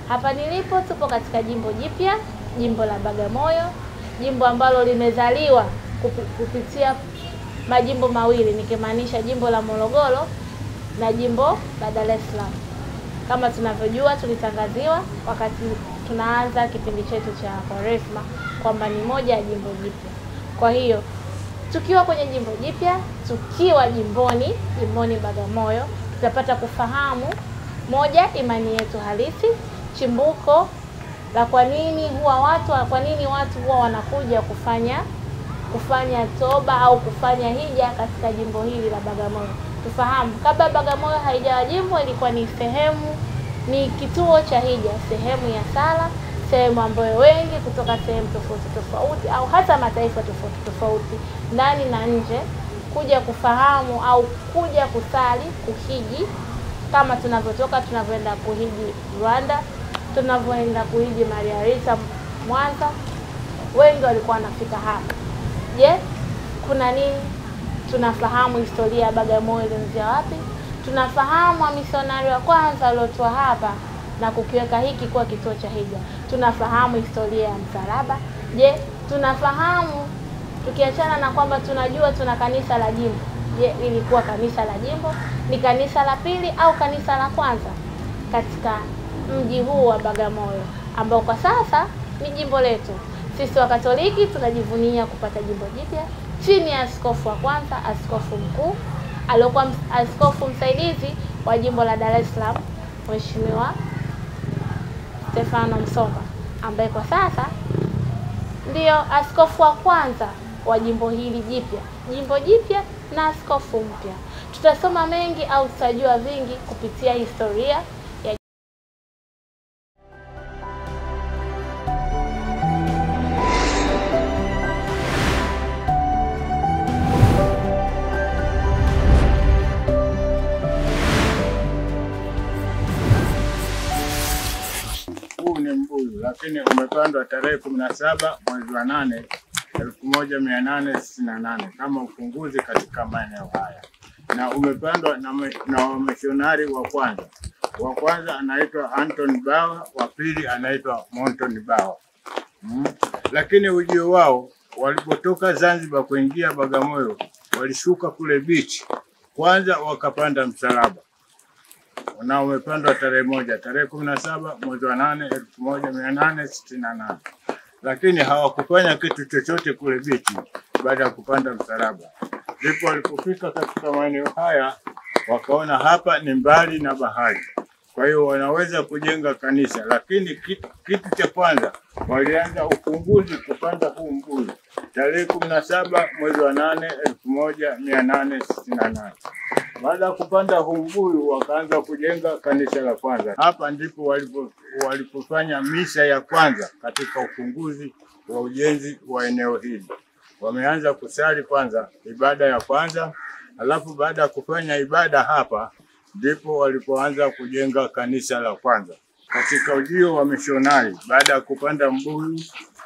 Hapa nilipo tupo katika jimbo jipya, jimbo la Bagamoyo, jimbo ambalo limezaliwa kupitia majimbo mawili, nikimaanisha jimbo la Morogoro na jimbo la Dar es Salaam. Kama tunavyojua, tulitangaziwa wakati tunaanza kipindi chetu cha Kwaresma kwamba ni moja ya jimbo jipya. Kwa hiyo tukiwa kwenye jimbo jipya, tukiwa jimboni Bagamoyo, tutapata kufahamu moja, imani yetu halisi, chimbuko la kwa nini watu huwa wanakuja kufanya toba au kufanya hija katika jimbo hili la Bagamoyo. Tufahamu, kabla Bagamoyo haijawa jimbo, ilikuwa ni kituo cha hija, sehemu ya sala, sehemu ambayo wengi kutoka sehemu tofauti au hata mataifa tofauti ndani na nje kuja kufahamu au kuja kusali, kuhiji, kama tunavyoenda kuhiji Rwanda, tunavyoenda kuhiji Maria Rita Mwanza, wengi walikuwa wanafika hapa. Je, kuna nini? Tunafahamu historia ya Bagamoyo ilianzia wapi? Tunafahamu wamisionari wa kwanza waliotoa hapa na kukiweka hiki kuwa kituo cha hija. Tunafahamu historia ya msalaba. Je, tunafahamu, tukiachana na kwamba tunajua tuna kanisa la jimbo, je, lilikuwa kanisa la jimbo ni kanisa la pili au kanisa la kwanza katika mji huu wa Bagamoyo ambao kwa sasa ni jimbo letu? Sisi wa Katoliki tunajivunia kupata jimbo jipya chini ya askofu wa kwanza, askofu mkuu aliyokuwa askofu msaidizi wa jimbo la Dar es Salaam, Mheshimiwa Stefano Msomba, ambaye kwa sasa ndio askofu wa kwanza wa jimbo hili jipya, jimbo jipya na askofu mpya. Tutasoma mengi au tutajua vingi kupitia historia ya mbuyu, lakini umepandwa tarehe 17 mwezi wa 8 1868 kama ufunguzi katika maeneo haya, na umepandwa na wamisionari wa kwanza. Wa kwanza anaitwa Anton Bawa, wa pili anaitwa Monton Bawa. Lakini ujio wao walipotoka Zanzibar kuingia Bagamoyo, walishuka kule beach kwanza, wakapanda msalaba na umepandwa tarehe 17 mwezi wa 8 1868. Lakini hawakufanya kitu chochote kule bichi baada ya kupanda msalaba. Ndipo walipofika katika maeneo haya, wakaona hapa ni mbali na bahari, kwa hiyo wanaweza kujenga kanisa. Lakini kitu cha kwanza walianza ufunguzi kupanda huu mbuyu tarehe 17 mwezi wa 8 1868. Baada ya kupanda huu mbuyu, wakaanza kujenga kanisa la kwanza. Hapa ndipo walipofanya misa ya kwanza katika ufunguzi wa ujenzi wa eneo hili. Wameanza kusali kwanza ibada ya kwanza, alafu baada ya kufanya ibada hapa ndipo walipoanza kujenga kanisa la kwanza. Katika ujio wa misionari, baada ya kupanda mbuyu,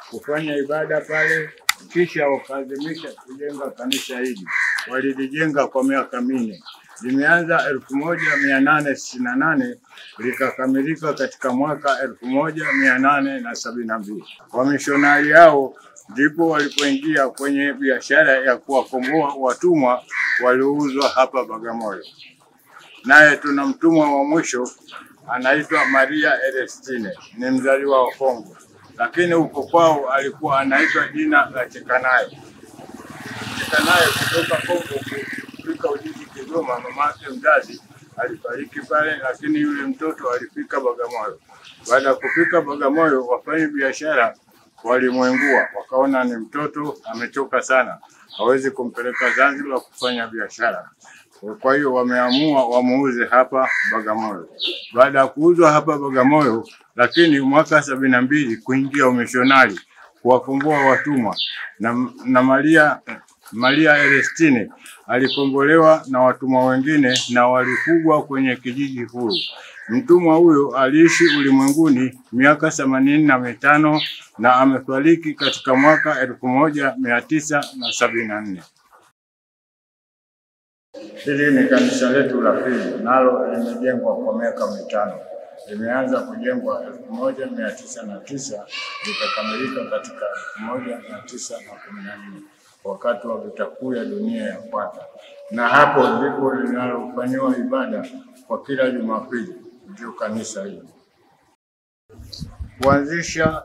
kufanya ibada pale, kisha wakaadhimisha kujenga kanisa hili. Walilijenga kwa miaka 4. Limeanza 1868 likakamilika katika mwaka 1872. Wamisionari hao ndipo walipoingia kwenye biashara ya kuwakomboa watumwa waliouzwa hapa Bagamoyo. Naye tuna mtumwa wa mwisho anaitwa Maria Erestine, ni mzaliwa wa Kongo, lakini huko kwao alikuwa anaitwa jina la Chekanaye. Chekanaye kutoka Kongo kufika Ujiji Kigoma, mamake mzazi alifariki pale, lakini yule mtoto alifika Bagamoyo. Baada ya kufika Bagamoyo, wafanya biashara walimwengua, wakaona ni mtoto amechoka sana, hawezi kumpeleka Zanzibar kufanya biashara. Kwa hiyo wameamua wamuuze hapa Bagamoyo. Baada ya kuuzwa hapa Bagamoyo, lakini mwaka 72 kuingia umishonari kuwakomboa watumwa, na Maria Erestine alikombolewa na watumwa wengine na walifugwa kwenye kijiji huru. Mtumwa huyo aliishi ulimwenguni miaka 85 na amefariki katika mwaka 1974. Hili ni kanisa letu la pili, nalo limejengwa kwa miaka 5. Imeanza kujengwa 1909 ikakamilika katika 1914 wakati wa vita kuu ya dunia ya kwanza, na hapo ndipo linalofanywa ibada kwa kila Jumapili, ndio kanisa hili. Kuanzisha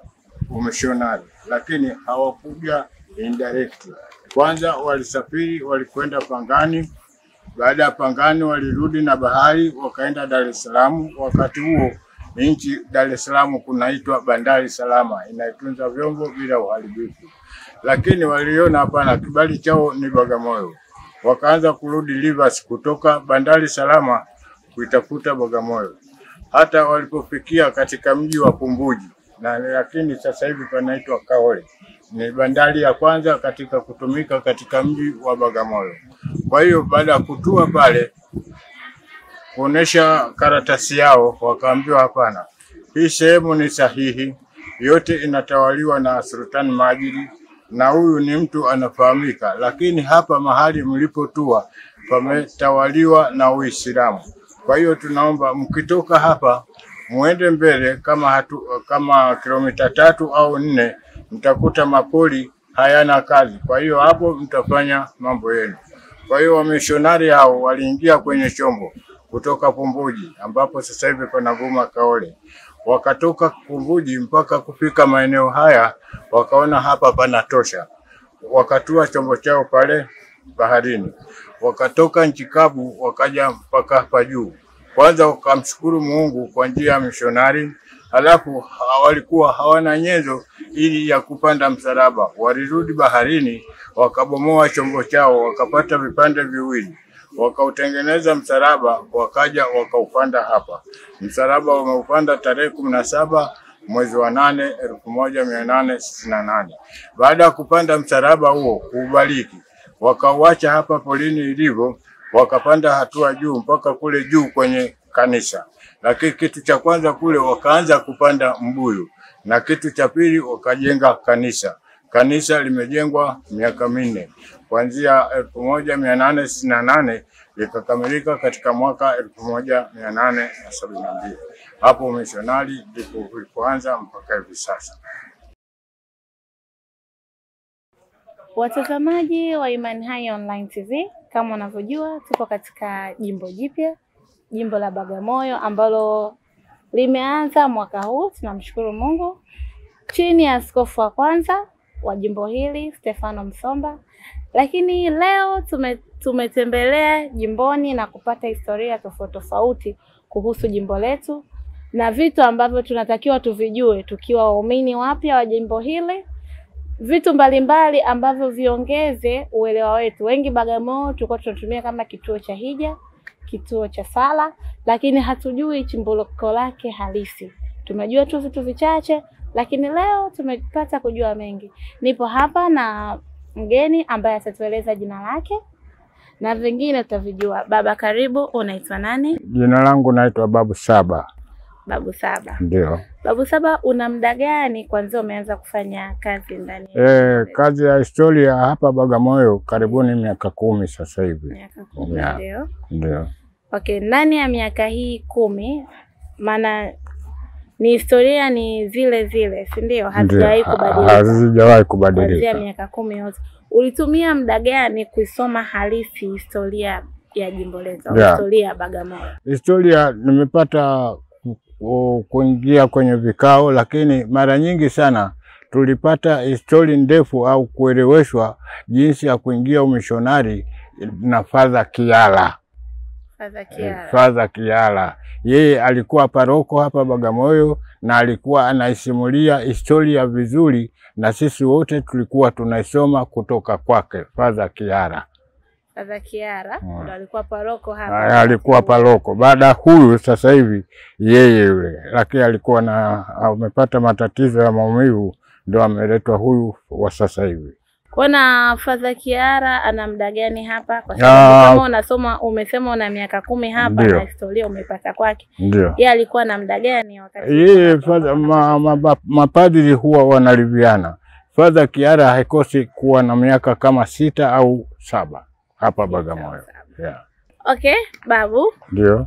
umishonari, lakini hawakuja indirect. Kwanza walisafiri, walikwenda Pangani. Baada ya Pangani walirudi na bahari wakaenda Dar es Salaam. Wakati huo nchi Dar es Salaam kunaitwa Bandari Salama, inaitunza vyombo bila uharibifu. Lakini waliona hapana, kibali chao ni Bagamoyo. Wakaanza kurudi Rivers kutoka Bandari Salama kuitafuta Bagamoyo. Hata walipofikia katika mji wa Kumbuji, na lakini sasa hivi panaitwa Kaole. Ni bandari ya kwanza katika kutumika katika mji wa Bagamoyo. Kwa hiyo baada ya kutua pale kuonesha karatasi yao, wakaambiwa hapana, hii sehemu ni sahihi, yote inatawaliwa na Sultani Majidi na huyu ni mtu anafahamika, lakini hapa mahali mlipotua pametawaliwa na Uislamu. Kwa hiyo tunaomba mkitoka hapa muende mbele kama kilomita 3 au 4, mtakuta mapoli hayana kazi. Kwa hiyo hapo mtafanya mambo yenu. Kwa hiyo wamishonari hao waliingia kwenye chombo kutoka Kumbuji, ambapo sasa hivi panavuma Kaole. Wakatoka Kumbuji mpaka kufika maeneo haya, wakaona hapa panatosha. Wakatua chombo chao pale baharini. Wakatoka nchi kavu wakaja mpaka hapa juu. Kwanza wakamshukuru Mungu kwa njia ya mishonari, halafu walikuwa hawana nyenzo ili ya kupanda msalaba. Walirudi baharini, wakabomoa chombo chao, wakapata vipande viwili. Wakautengeneza msalaba, wakaja wakaupanda hapa. Msalaba wameupanda tarehe 17 mwezi wa 8 1868. Baada ya kupanda msalaba huo kuubariki, wakauacha hapa polini ilivyo, wakapanda hatua juu mpaka kule juu kwenye kanisa. Lakini kitu cha kwanza kule wakaanza kupanda mbuyu, na kitu cha pili wakajenga kanisa. Kanisa limejengwa miaka 4 kuanzia 1868 likakamilika katika mwaka 1872. Hapo mishonari ndipo ulipoanza mpaka hivi sasa. Watazamaji wa Imani Hai Online TV, kama unavyojua tuko katika jimbo jipya, jimbo la Bagamoyo ambalo limeanza mwaka huu. Tunamshukuru Mungu chini ya askofu wa kwanza wa jimbo hili Stefano Msomba. Lakini leo tumetembelea jimboni na kupata historia tofauti kuhusu jimbo letu na vitu ambavyo tunatakiwa tuvijue tukiwa waumini wapya wa jimbo hili. Vitu mbalimbali ambavyo viongeze uelewa wetu. Wengi Bagamoyo tulikuwa tunatumia kama kituo cha hija, kituo cha sala, lakini hatujui chimbuko lake halisi. Tumejua tu vitu vichache, lakini leo tumepata kujua mengi. Nipo hapa na mgeni ambaye atatueleza jina lake na vingine tutavijua. Baba, karibu. Unaitwa nani? Jina langu naitwa Babu Saba. Babu Saba. Ndio. Babu Saba, una muda gani kwanza umeanza kufanya kazi ndani? Kazi ya historia hapa Bagamoyo karibuni miaka 10 sasa hivi. Miaka 10, ndio. Ndio. Okay, ndani ya miaka hii 10, maana ni historia ni zile, si ndio? Hazijawahi kubadilika. Hazijawahi kubadilika. Kwa miaka 10 yote. Ulitumia muda gani kuisoma halisi historia ya jimbo letu, historia ya Bagamoyo? Historia nimepata kuingia kwenye vikao, lakini mara nyingi sana tulipata historia ndefu au kueleweshwa jinsi ya kuingia umishonari na Father Kiala. Father Kiala. Yeye alikuwa paroko hapa Bagamoyo na alikuwa anaisimulia historia vizuri, na sisi wote tulikuwa tunaisoma kutoka kwake Father Kiala. Father Kiala ndo alikuwa paroko hapa. Alikuwa paroko. Baada huyu sasa hivi yeye yule, lakini alikuwa amepata matatizo ya maumivu, ndio ameletwa huyu wa sasa hivi. Kuna Father Kiala ana muda gani hapa? Kwa sababu kama unasoma umesema una miaka 10 hapa, na historia umepata kwake. Ndio. Yeye alikuwa na muda gani wakati? Yeye mapadri huwa wanaliviana. Father Kiala haikosi kuwa na miaka kama 6 au 7 hapa Bagamoyo. Okay, Babu. Ndio.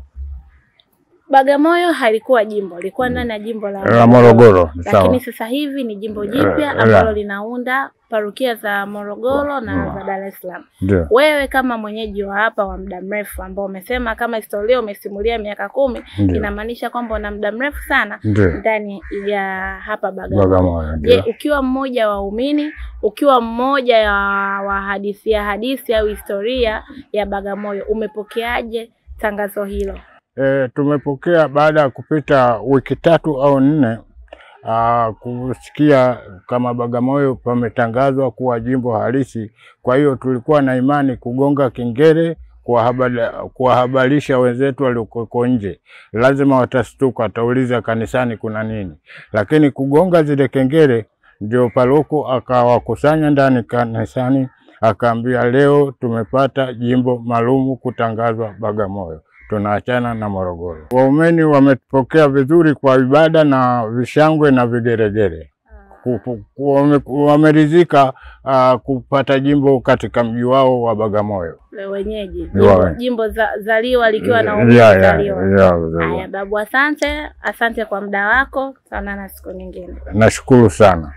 Bagamoyo halikuwa jimbo, lilikuwa ndani ya jimbo la Morogoro. Lakini sasa hivi ni jimbo jipya ambalo linaunda parokia za Morogoro na za Dar es Salaam. Wewe kama mwenyeji wa hapa wa muda mrefu ambao umesema kama historia umesimulia miaka 10, inamaanisha kwamba una muda mrefu sana ndani ya hapa Bagamoyo. Je, ukiwa mmoja wa waumini, ukiwa mmoja wa hadithi au historia ya Bagamoyo, umepokeaje tangazo hilo? Tumepokea baada ya kupita wiki 3 au 4 kusikia kama Bagamoyo pametangazwa kuwa jimbo halisi. Kwa hiyo tulikuwa na imani kugonga kengele kuwahabarisha wenzetu walioko nje. Lazima watastuka, watauliza kanisani kuna nini. Lakini kugonga zile kengele ndio paroko akawakusanya ndani kanisani, akaambia leo tumepata jimbo maalumu kutangazwa Bagamoyo. Tunaachana na Morogoro. Waumini wamepokea vizuri kwa ibada na vishangwe na vigeregere. Wameridhika kupata jimbo katika mji wao wa Bagamoyo. Wenyeji. Jimbo zaliwa likiwa na zaliwa. Haya babu, asante kwa muda wako. Sana na siku nyingine. Nashukuru sana.